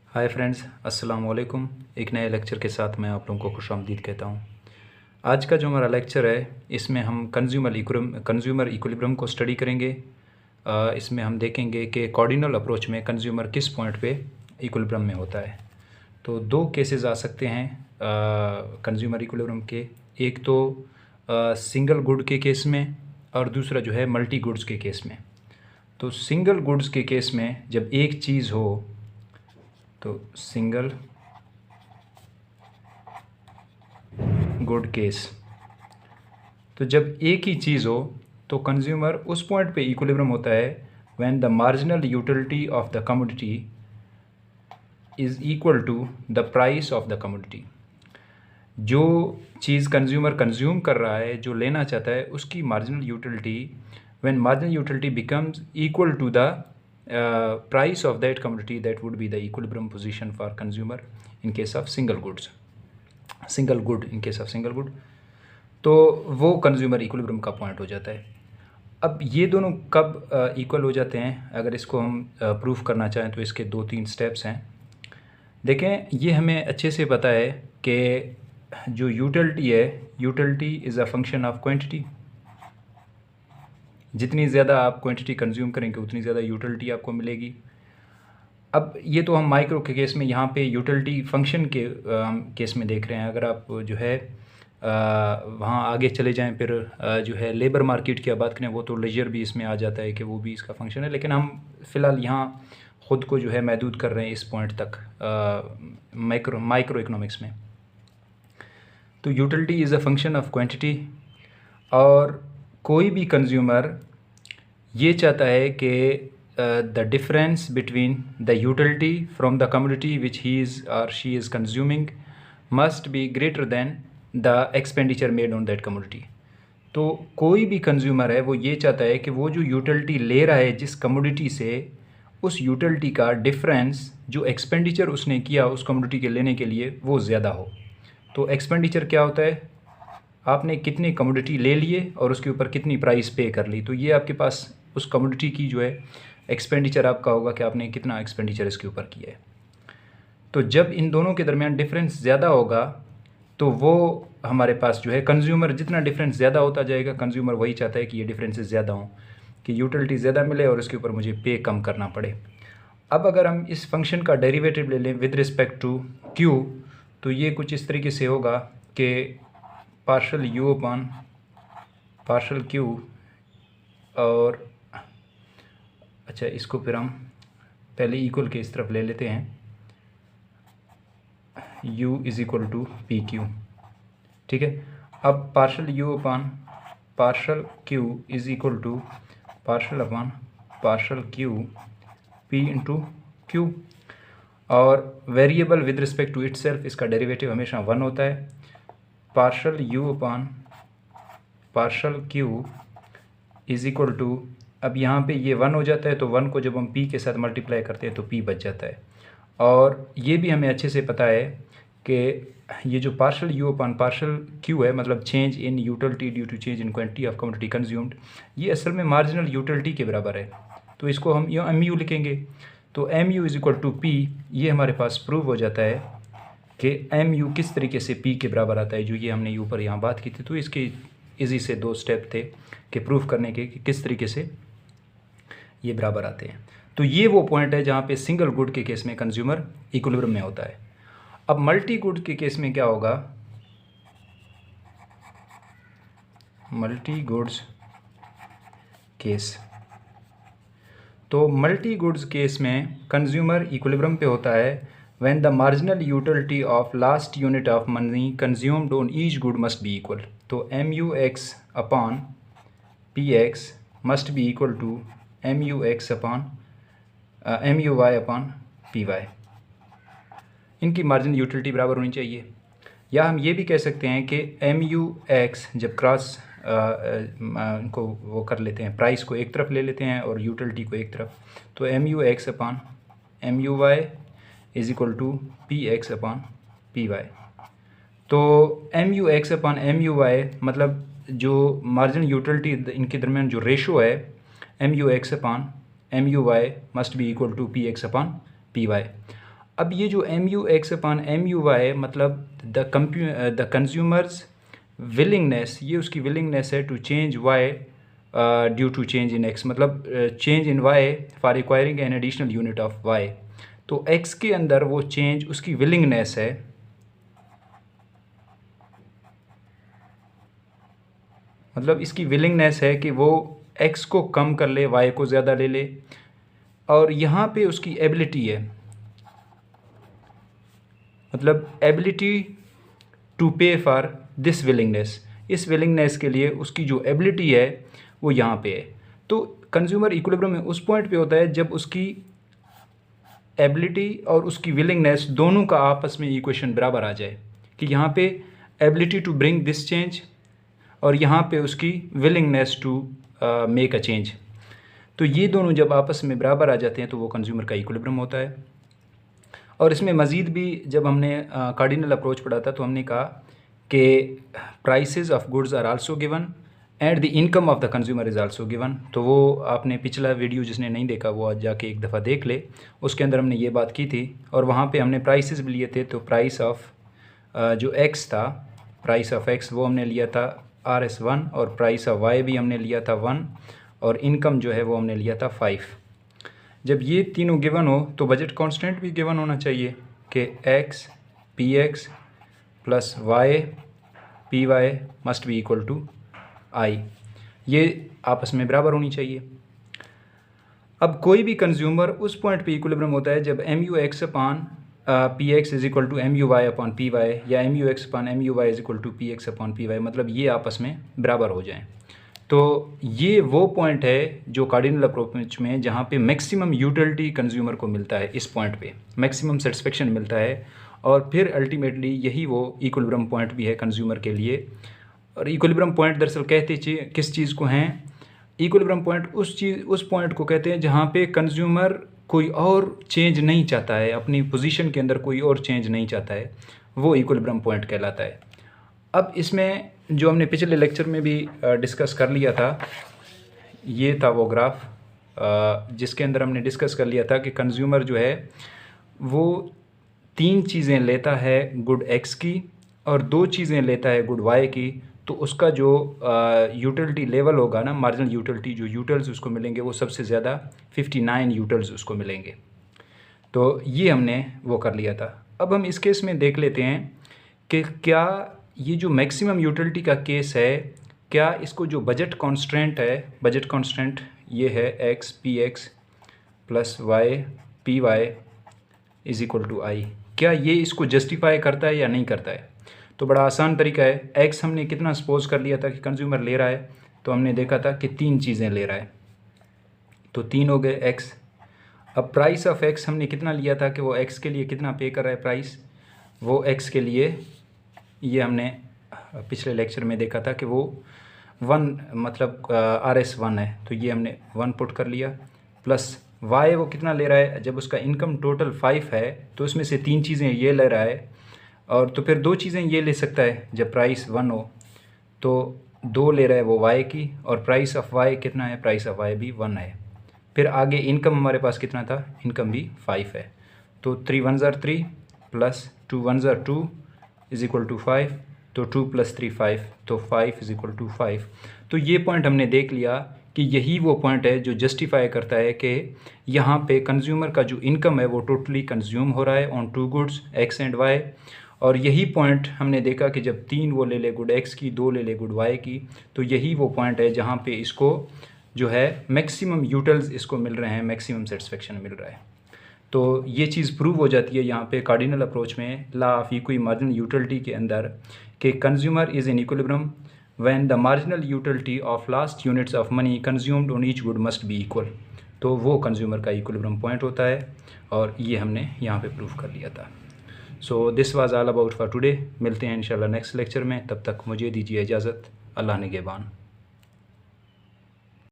Hi friends, अस्सलाम वालेकुम। एक नए लेक्चर के साथ मैं आप लोगों को खुशामदीद कहता हूँ। आज का जो हमारा लेक्चर है इसमें हम कंज्यूमर इक्विलिब्रियम को स्टडी करेंगे। इसमें हम देखेंगे कि कार्डिनल अप्रोच में कंज्यूमर किस पॉइंट पे इक्विलिब्रियम में होता है। तो दो केसेस आ सकते हैं कंज्यूमर इक्विलिब्रियम के, एक तो सिंगल गुड के केस में और दूसरा जो है मल्टी गुड्स के केस में। तो सिंगल गुड्स के केस में जब एक चीज़ हो तो सिंगल गुड केस, तो जब एक ही चीज़ हो तो कंज्यूमर उस पॉइंट पे इक्विलिब्रियम होता है when the marginal utility of the commodity is equal to the price of the commodity. जो चीज़ कंज्यूमर कंज्यूम कर रहा है, जो लेना चाहता है, उसकी marginal utility, when marginal utility becomes equal to the price of that commodity, that would be the equilibrium position for consumer in case of single good in case of single good। तो वो consumer equilibrium का point हो जाता है। अब ये दोनों कब इक्वल हो जाते हैं, अगर इसको हम प्रूफ करना चाहें तो इसके 2-3 स्टेप्स हैं। देखें, ये हमें अच्छे से पता है कि जो यूटिलिटी है, utility is a function of quantity. जितनी ज़्यादा आप क्वांटिटी कंज्यूम करेंगे उतनी ज़्यादा यूटिलिटी आपको मिलेगी। अब ये तो हम माइक्रो के केस में यहाँ पे यूटिलिटी फंक्शन के केस में देख रहे हैं। अगर आप जो है वहाँ आगे चले जाएं, फिर जो है लेबर मार्केट की बात करें, वो तो लेजर भी इसमें आ जाता है कि वो भी इसका फंक्शन है, लेकिन हम फ़िलहाल यहाँ ख़ुद को जो है महदूद कर रहे हैं इस पॉइंट तक माइक्रो इकोनॉमिक्स में। तो utility is a function of quantity, और कोई भी कंज्यूमर ये चाहता है कि the difference between the utility from the commodity which he is और she is consuming must be greater than the expenditure made on that commodity. तो कोई भी कंज्यूमर है वो ये चाहता है कि वो जो यूटिलिटी ले रहा है जिस कमोडिटी से, उस यूटिलिटी का डिफरेंस जो एक्सपेंडिचर उसने किया उस कमोडिटी के लेने के लिए वो ज़्यादा हो। तो एक्सपेंडिचर क्या होता है? आपने कितनी कमोडिटी ले लिए और उसके ऊपर कितनी प्राइस पे कर ली, तो ये आपके पास उस कमोडिटी की जो है एक्सपेंडिचर आपका होगा कि आपने कितना एक्सपेंडिचर इसके ऊपर किया है। तो जब इन दोनों के दरमियान डिफरेंस ज़्यादा होगा तो वो हमारे पास जो है कंज्यूमर, जितना डिफरेंस ज़्यादा होता जाएगा कंज्यूमर वही चाहता है कि ये डिफरेंसेस ज़्यादा हों, कि यूटिलिटी ज़्यादा मिले और उसके ऊपर मुझे पे कम करना पड़े। अब अगर हम इस फंक्शन का डेरिवेटिव ले लें विद रिस्पेक्ट टू क्यू, तो ये कुछ इस तरीके से होगा कि partial you upon partial Q, और अच्छा इसको फिर हम पहले इक्वल के इस तरफ ले लेते हैं, u is equal to p q. ठीक है, अब partial u upon partial q is equal to partial upon partial q p into q, और variable with respect to itself इसका डेरिवेटिव हमेशा 1 होता है। Partial u upon partial q is equal to, अब यहाँ पे ये 1 हो जाता है, तो 1 को जब हम p के साथ मल्टीप्लाई करते हैं तो p बच जाता है। और ये भी हमें अच्छे से पता है कि ये जो partial u upon partial q है, मतलब change in utility due to change in quantity of commodity consumed, ये असल में मार्जिनल यूटिलिटी के बराबर है। तो इसको हम यहाँ mu लिखेंगे, तो mu is equal to p। ये हमारे पास प्रूव हो जाता है कि mu किस तरीके से p के बराबर आता है, जो ये हमने ऊपर यहाँ बात की थी। तो इसके इजी से 2 स्टेप थे कि प्रूफ करने के कि किस तरीके से ये बराबर आते हैं। तो ये वो पॉइंट है जहाँ पे सिंगल गुड के केस में कंज्यूमर इक्विलिब्रियम में होता है। अब मल्टी गुड के केस में क्या होगा? मल्टी गुड्स केस, तो मल्टी गुड्स केस में कंज्यूमर इक्विलिब्रियम पे होता है when the marginal utility of last unit of money consumed on each good must be equal. तो mu(x) upon px must be equal to mu(x) upon mu(y) upon py। इनकी marginal utility बराबर होनी चाहिए। या हम ये भी कह सकते हैं कि mu(x) जब क्रॉस इनको वो कर लेते हैं, प्राइस को एक तरफ ले लेते हैं और यूटिलिटी को एक तरफ, तो mu(x) upon mu(y) is equal to px upon py। तो mu(x) अपॉन mu(y) मतलब जो मार्जिनल यूटिलिटी इनके दरमियान जो रेशो है mu(x) upon mu(y) must be equal to px upon py। अब ये जो mu(x/mu(y) मतलब द कंज्यूमर्स विलिंगनेस, ये उसकी विलिंगनेस है to change y due to change in x, मतलब change in y for requiring an additional unit of y। तो x के अंदर वो चेंज उसकी विलिंगनेस है, मतलब इसकी विलिंगनेस है कि वो x को कम कर ले, y को ज़्यादा ले ले। और यहाँ पे उसकी एबिलिटी है, मतलब एबिलिटी टू पे फॉर दिस विलिंगनेस, इस विलिंगनेस के लिए उसकी जो एबिलिटी है वो यहाँ पे है। तो कंज्यूमर इक्विलिब्रियम में उस पॉइंट पे होता है जब उसकी एबिलिटी और उसकी विलिंगनेस दोनों का आपस में इक्वेशन बराबर आ जाए, कि यहाँ पे ability to bring this change और यहाँ पे उसकी willingness to make a change. तो ये दोनों जब आपस में बराबर आ जाते हैं तो वो कंज्यूमर का इक्विलिब्रियम होता है। और इसमें मज़ीद भी जब हमने कार्डिनल अप्रोच पढ़ा था तो हमने कहा कि prices of goods are also given and the income of the consumer is also given. तो वो आपने पिछला वीडियो जिसने नहीं देखा वो आज जाके एक दफ़ा देख ले, उसके अंदर हमने ये बात की थी। और वहाँ पे हमने प्राइसेस भी लिए थे। तो प्राइस ऑफ जो x था, प्राइस ऑफ x वो हमने लिया था RS1, और प्राइस ऑफ y भी हमने लिया था 1, और इनकम जो है वो हमने लिया था 5। जब ये तीनों गिवन हो तो बजट कांस्टेंट भी गिवन होना चाहिए कि x px plus y py must be equal to i, ये आपस में बराबर होनी चाहिए। अब कोई भी कंज्यूमर उस पॉइंट पे इक्विलिब्रियम होता है जब mu(x/px is equal to mu(y/py) या mu(x/mu(y) is equal to px/py, मतलब ये आपस में बराबर हो जाएं। तो ये वो पॉइंट है जो कार्डिनल अप्रोच में जहाँ पे मैक्सिमम यूटिलिटी कंज्यूमर को मिलता है, इस पॉइंट पे मैक्सिमम सेटिस्फेक्शन मिलता है। और फिर अल्टीमेटली यही वो इक्विलिब्रियम पॉइंट भी है कंज्यूमर के लिए। और इक्विलिब्रियम पॉइंट दरअसल कहते किस चीज़ को हैं? इक्विलिब्रियम पॉइंट उस पॉइंट को कहते हैं जहाँ पे कंज्यूमर कोई और चेंज नहीं चाहता है, अपनी पोजीशन के अंदर कोई और चेंज नहीं चाहता है, वो इक्विलिब्रियम पॉइंट कहलाता है। अब इसमें जो हमने पिछले लेक्चर में भी डिस्कस कर लिया था, ये था वो ग्राफ जिसके अंदर हमने डिस्कस कर लिया था कि कंज्यूमर जो है वो 3 चीज़ें लेता है गुड x की और 2 चीज़ें लेता है गुड y की। तो उसका जो यूटिलिटी लेवल होगा ना, मार्जिनल यूटिलिटी, जो यूटिल्स उसको मिलेंगे वो सबसे ज़्यादा 59 यूटिल्स उसको मिलेंगे। तो ये हमने वो कर लिया था। अब हम इस केस में देख लेते हैं कि क्या ये जो मैक्सिमम यूटिलिटी का केस है, क्या इसको जो बजट कॉन्स्टेंट है, बजट कॉन्स्टेंट ये है x px plus y py is equal to i, क्या ये इसको जस्टिफाई करता है या नहीं करता है? तो बड़ा आसान तरीका है। x हमने कितना सपोज कर लिया था कि कंज्यूमर ले रहा है, तो हमने देखा था कि 3 चीज़ें ले रहा है, तो 3 हो गए x। अब प्राइस ऑफ x हमने कितना लिया था कि वो x के लिए कितना पे कर रहा है प्राइस, वो x के लिए ये हमने पिछले लेक्चर में देखा था कि वो 1 मतलब RS1 है, तो ये हमने 1 पुट कर लिया। प्लस y वो कितना ले रहा है, जब उसका इनकम टोटल 5 है तो उसमें से 3 चीज़ें ये ले रहा है, और तो फिर 2 चीज़ें ये ले सकता है जब प्राइस 1 हो, तो 2 ले रहा है वो y की, और प्राइस ऑफ y कितना है, प्राइस ऑफ y भी 1 है। फिर आगे इनकम हमारे पास कितना था, इनकम भी 5 है, तो 3 1s are 3 plus 2 1s are 2 is equal to 5, तो 2 + 3 5, तो 5 इज़ इक्वल टू 5। तो ये पॉइंट हमने देख लिया कि यही वो पॉइंट है जो जस्टिफाई करता है कि यहाँ पे कंज्यूमर का जो इनकम है वो टोटली कंज्यूम हो रहा है on 2 goods x and y। और यही पॉइंट हमने देखा कि जब 3 वो ले ले गुड x की, 2 ले ले गुड y की, तो यही वो पॉइंट है जहाँ पे इसको जो है मैक्सिमम यूटिल्स इसको मिल रहे हैं, मैक्सिमम सेटिस्फेक्शन मिल रहा है। तो ये चीज़ प्रूव हो जाती है यहाँ पे कार्डिनल अप्रोच में, law of equi marginal utility के अंदर, कि consumer is in equilibrium when the marginal utility of last units of money consumed on each good must be equal. तो वो कंज्यूमर का इक्विलिब्रियम पॉइंट होता है, और ये हमने यहाँ पे प्रूव कर लिया था। So this was all about for today. मिलते हैं इंशाल्लाह नेक्स्ट लेक्चर में, तब तक मुझे दीजिए इजाज़त। अल्लाह निगहबान।